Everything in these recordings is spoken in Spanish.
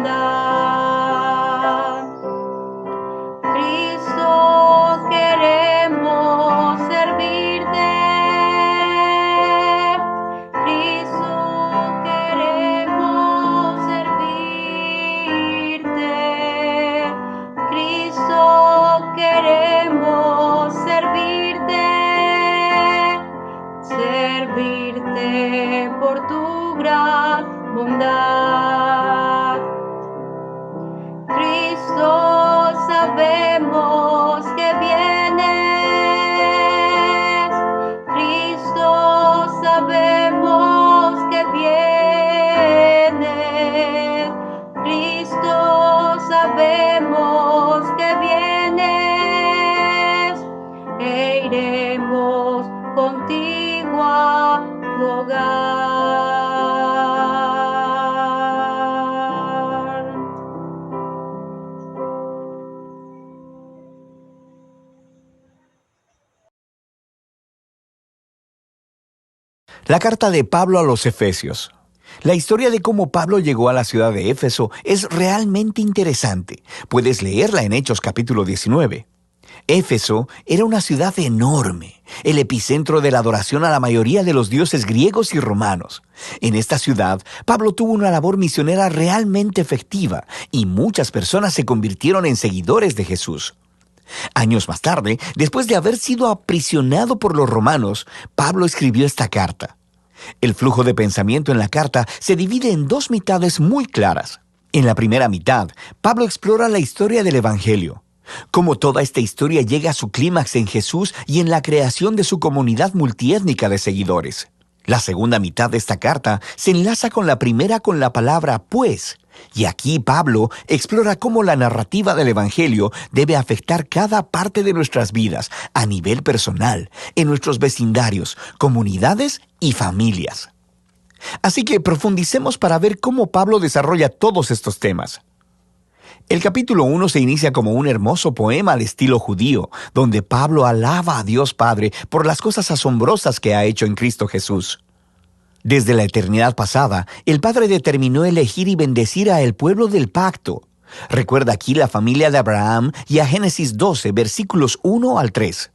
bondad. Cristo, queremos servirte. Cristo, queremos servirte. Cristo, queremos servirte. Servirte por tu gran bondad. Cristo, sabemos que vienes. Cristo, sabemos que vienes. Cristo, sabemos que vienes. E iremos contigo a tu hogar. La carta de Pablo a los Efesios. La historia de cómo Pablo llegó a la ciudad de Éfeso es realmente interesante. Puedes leerla en Hechos capítulo 19. Éfeso era una ciudad enorme, el epicentro de la adoración a la mayoría de los dioses griegos y romanos. En esta ciudad, Pablo tuvo una labor misionera realmente efectiva y muchas personas se convirtieron en seguidores de Jesús. Años más tarde, después de haber sido aprisionado por los romanos, Pablo escribió esta carta. El flujo de pensamiento en la carta se divide en dos mitades muy claras. En la primera mitad, Pablo explora la historia del Evangelio, cómo toda esta historia llega a su clímax en Jesús y en la creación de su comunidad multiétnica de seguidores. La segunda mitad de esta carta se enlaza con la primera con la palabra pues, y aquí Pablo explora cómo la narrativa del Evangelio debe afectar cada parte de nuestras vidas a nivel personal, en nuestros vecindarios, comunidades y familias. Así que profundicemos para ver cómo Pablo desarrolla todos estos temas. El capítulo 1 se inicia como un hermoso poema al estilo judío, donde Pablo alaba a Dios Padre por las cosas asombrosas que ha hecho en Cristo Jesús. Desde la eternidad pasada, el Padre determinó elegir y bendecir a el pueblo del pacto. Recuerda aquí la familia de Abraham y a Génesis 12, versículos 1 al 3.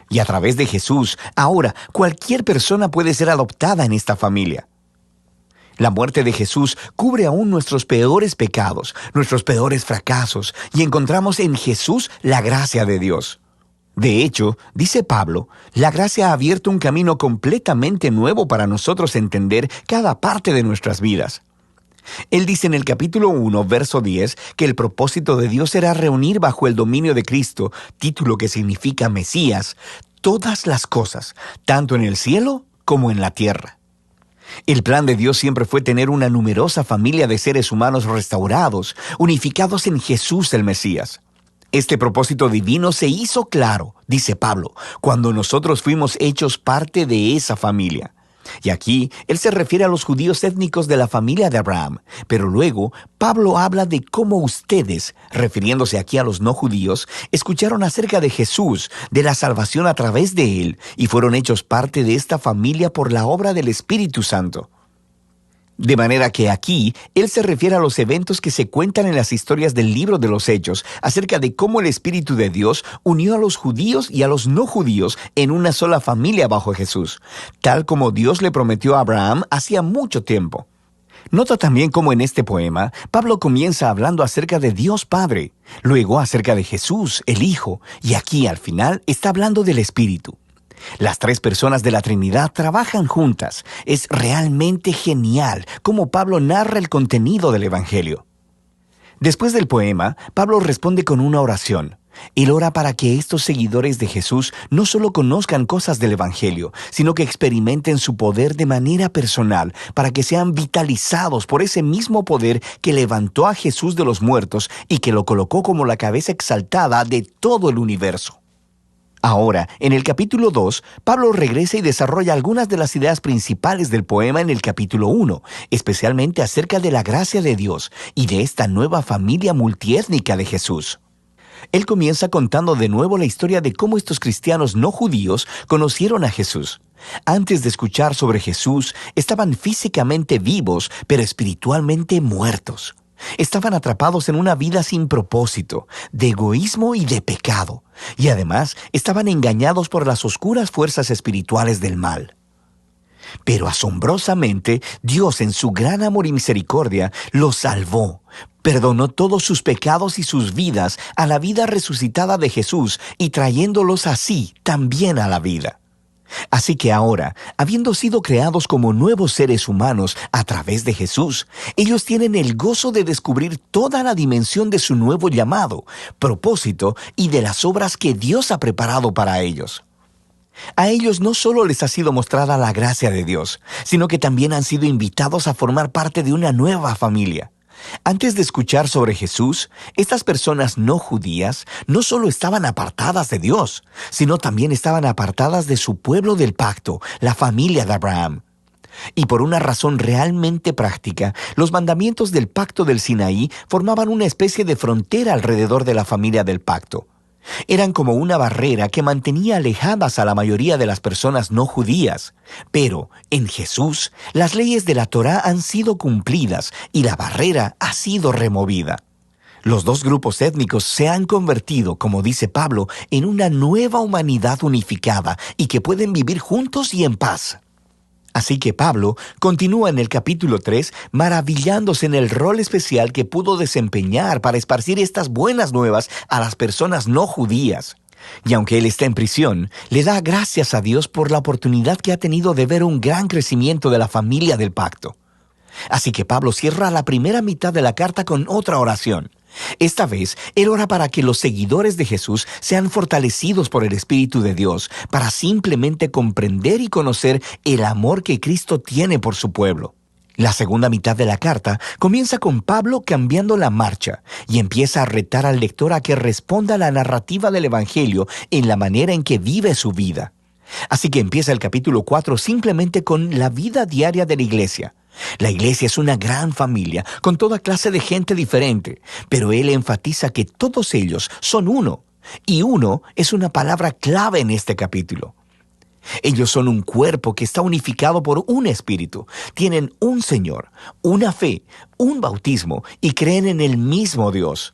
Y a través de Jesús, ahora cualquier persona puede ser adoptada en esta familia. La muerte de Jesús cubre aún nuestros peores pecados, nuestros peores fracasos, y encontramos en Jesús la gracia de Dios. De hecho, dice Pablo, la gracia ha abierto un camino completamente nuevo para nosotros entender cada parte de nuestras vidas. Él dice en el capítulo 1, verso 10, que el propósito de Dios era reunir bajo el dominio de Cristo, título que significa Mesías, todas las cosas, tanto en el cielo como en la tierra. El plan de Dios siempre fue tener una numerosa familia de seres humanos restaurados, unificados en Jesús el Mesías. Este propósito divino se hizo claro, dice Pablo, cuando nosotros fuimos hechos parte de esa familia. Y aquí él se refiere a los judíos étnicos de la familia de Abraham, pero luego Pablo habla de cómo ustedes, refiriéndose aquí a los no judíos, escucharon acerca de Jesús, de la salvación a través de él, y fueron hechos parte de esta familia por la obra del Espíritu Santo. De manera que aquí, él se refiere a los eventos que se cuentan en las historias del libro de los Hechos, acerca de cómo el Espíritu de Dios unió a los judíos y a los no judíos en una sola familia bajo Jesús, tal como Dios le prometió a Abraham hacía mucho tiempo. Nota también cómo en este poema, Pablo comienza hablando acerca de Dios Padre, luego acerca de Jesús, el Hijo, y aquí al final está hablando del Espíritu. Las tres personas de la Trinidad trabajan juntas. Es realmente genial cómo Pablo narra el contenido del Evangelio. Después del poema, Pablo responde con una oración. Él ora para que estos seguidores de Jesús no solo conozcan cosas del Evangelio, sino que experimenten su poder de manera personal, para que sean vitalizados por ese mismo poder que levantó a Jesús de los muertos y que lo colocó como la cabeza exaltada de todo el universo. Ahora, en el capítulo 2, Pablo regresa y desarrolla algunas de las ideas principales del poema en el capítulo 1, especialmente acerca de la gracia de Dios y de esta nueva familia multiétnica de Jesús. Él comienza contando de nuevo la historia de cómo estos cristianos no judíos conocieron a Jesús. Antes de escuchar sobre Jesús, estaban físicamente vivos, pero espiritualmente muertos. Estaban atrapados en una vida sin propósito, de egoísmo y de pecado, y además estaban engañados por las oscuras fuerzas espirituales del mal. Pero asombrosamente, Dios en su gran amor y misericordia los salvó, perdonó todos sus pecados y sus vidas a la vida resucitada de Jesús y trayéndolos así también a la vida. Así que ahora, habiendo sido creados como nuevos seres humanos a través de Jesús, ellos tienen el gozo de descubrir toda la dimensión de su nuevo llamado, propósito y de las obras que Dios ha preparado para ellos. A ellos no solo les ha sido mostrada la gracia de Dios, sino que también han sido invitados a formar parte de una nueva familia. Antes de escuchar sobre Jesús, estas personas no judías no solo estaban apartadas de Dios, sino también estaban apartadas de su pueblo del pacto, la familia de Abraham. Y por una razón realmente práctica, los mandamientos del pacto del Sinaí formaban una especie de frontera alrededor de la familia del pacto. Eran como una barrera que mantenía alejadas a la mayoría de las personas no judías. Pero en Jesús, las leyes de la Torá han sido cumplidas y la barrera ha sido removida. Los dos grupos étnicos se han convertido, como dice Pablo, en una nueva humanidad unificada y que pueden vivir juntos y en paz. Así que Pablo continúa en el capítulo 3 maravillándose en el rol especial que pudo desempeñar para esparcir estas buenas nuevas a las personas no judías. Y aunque él está en prisión, le da gracias a Dios por la oportunidad que ha tenido de ver un gran crecimiento de la familia del pacto. Así que Pablo cierra la primera mitad de la carta con otra oración. Esta vez, él ora para que los seguidores de Jesús sean fortalecidos por el Espíritu de Dios, para simplemente comprender y conocer el amor que Cristo tiene por su pueblo. La segunda mitad de la carta comienza con Pablo cambiando la marcha y empieza a retar al lector a que responda a la narrativa del Evangelio en la manera en que vive su vida. Así que empieza el capítulo 4 simplemente con la vida diaria de la iglesia. La iglesia es una gran familia, con toda clase de gente diferente, pero él enfatiza que todos ellos son uno, y uno es una palabra clave en este capítulo. Ellos son un cuerpo que está unificado por un espíritu, tienen un Señor, una fe, un bautismo y creen en el mismo Dios.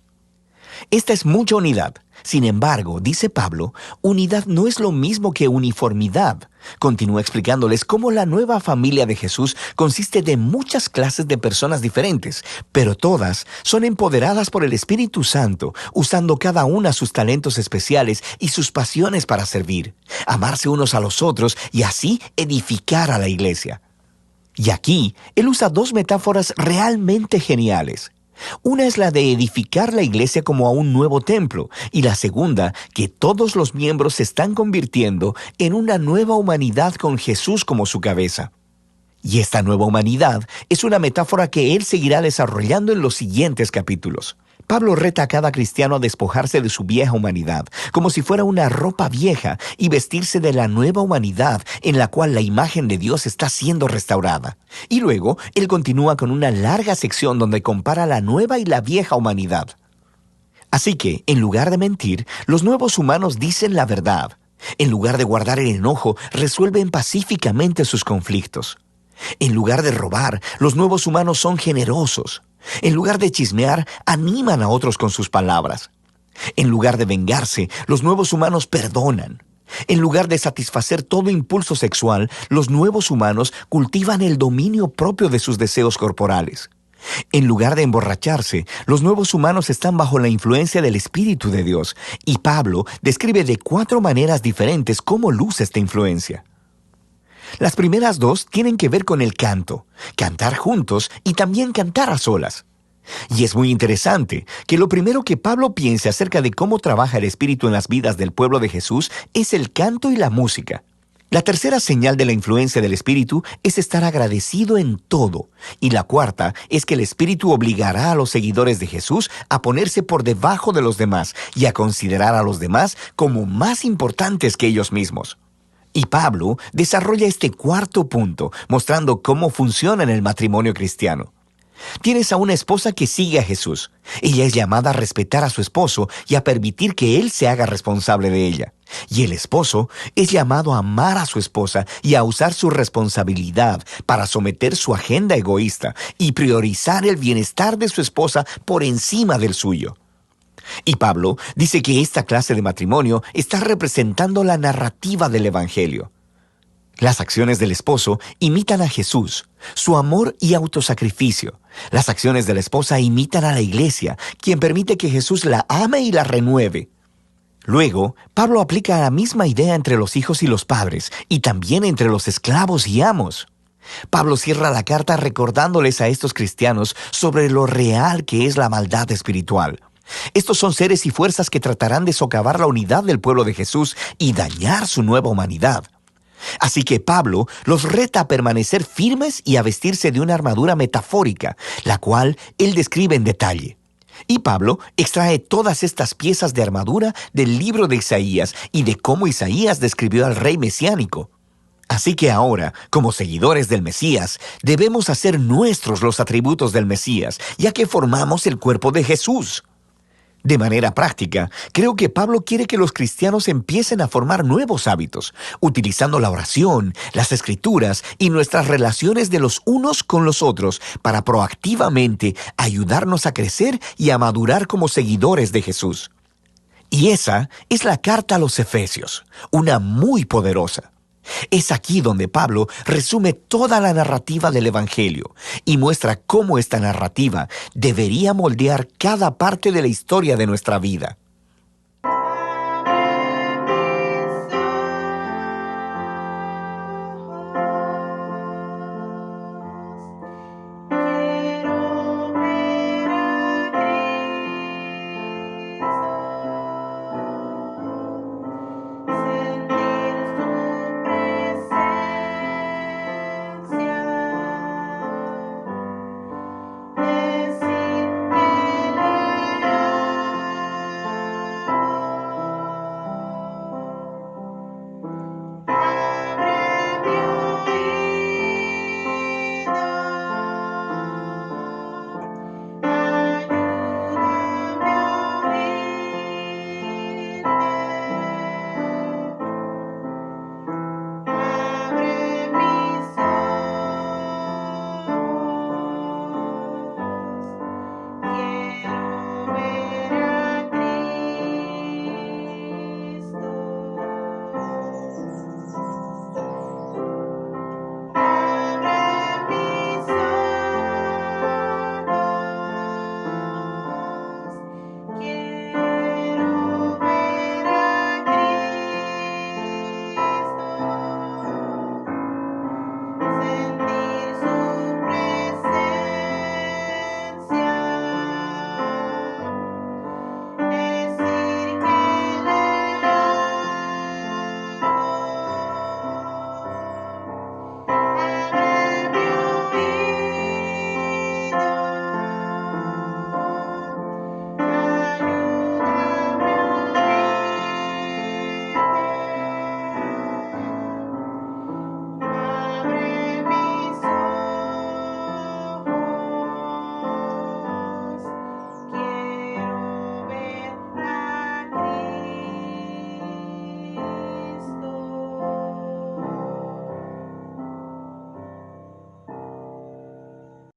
Esta es mucha unidad. Sin embargo, dice Pablo, unidad no es lo mismo que uniformidad. Continúa explicándoles cómo la nueva familia de Jesús consiste de muchas clases de personas diferentes, pero todas son empoderadas por el Espíritu Santo, usando cada una sus talentos especiales y sus pasiones para servir, amarse unos a los otros y así edificar a la iglesia. Y aquí, él usa dos metáforas realmente geniales. Una es la de edificar la iglesia como a un nuevo templo, y la segunda, que todos los miembros se están convirtiendo en una nueva humanidad con Jesús como su cabeza. Y esta nueva humanidad es una metáfora que él seguirá desarrollando en los siguientes capítulos. Pablo reta a cada cristiano a despojarse de su vieja humanidad, como si fuera una ropa vieja, y vestirse de la nueva humanidad en la cual la imagen de Dios está siendo restaurada. Y luego, él continúa con una larga sección donde compara la nueva y la vieja humanidad. Así que, en lugar de mentir, los nuevos humanos dicen la verdad. En lugar de guardar el enojo, resuelven pacíficamente sus conflictos. En lugar de robar, los nuevos humanos son generosos. En lugar de chismear, animan a otros con sus palabras. En lugar de vengarse, los nuevos humanos perdonan. En lugar de satisfacer todo impulso sexual, los nuevos humanos cultivan el dominio propio de sus deseos corporales. En lugar de emborracharse, los nuevos humanos están bajo la influencia del Espíritu de Dios, y Pablo describe de 4 maneras diferentes cómo luce esta influencia. Las primeras 2 tienen que ver con el canto, cantar juntos y también cantar a solas. Y es muy interesante que lo primero que Pablo piensa acerca de cómo trabaja el Espíritu en las vidas del pueblo de Jesús es el canto y la música. La tercera señal de la influencia del Espíritu es estar agradecido en todo. Y la cuarta es que el Espíritu obligará a los seguidores de Jesús a ponerse por debajo de los demás y a considerar a los demás como más importantes que ellos mismos. Y Pablo desarrolla este cuarto punto, mostrando cómo funciona en el matrimonio cristiano. Tienes a una esposa que sigue a Jesús. Ella es llamada a respetar a su esposo y a permitir que él se haga responsable de ella. Y el esposo es llamado a amar a su esposa y a usar su responsabilidad para someter su agenda egoísta y priorizar el bienestar de su esposa por encima del suyo. Y Pablo dice que esta clase de matrimonio está representando la narrativa del Evangelio. Las acciones del esposo imitan a Jesús, su amor y autosacrificio. Las acciones de la esposa imitan a la iglesia, quien permite que Jesús la ame y la renueve. Luego, Pablo aplica la misma idea entre los hijos y los padres, y también entre los esclavos y amos. Pablo cierra la carta recordándoles a estos cristianos sobre lo real que es la maldad espiritual. Estos son seres y fuerzas que tratarán de socavar la unidad del pueblo de Jesús y dañar su nueva humanidad. Así que Pablo los reta a permanecer firmes y a vestirse de una armadura metafórica, la cual él describe en detalle. Y Pablo extrae todas estas piezas de armadura del libro de Isaías y de cómo Isaías describió al rey mesiánico. Así que ahora, como seguidores del Mesías, debemos hacer nuestros los atributos del Mesías, ya que formamos el cuerpo de Jesús. De manera práctica, creo que Pablo quiere que los cristianos empiecen a formar nuevos hábitos, utilizando la oración, las escrituras y nuestras relaciones de los unos con los otros para proactivamente ayudarnos a crecer y a madurar como seguidores de Jesús. Y esa es la carta a los Efesios, una muy poderosa. Es aquí donde Pablo resume toda la narrativa del Evangelio y muestra cómo esta narrativa debería moldear cada parte de la historia de nuestra vida.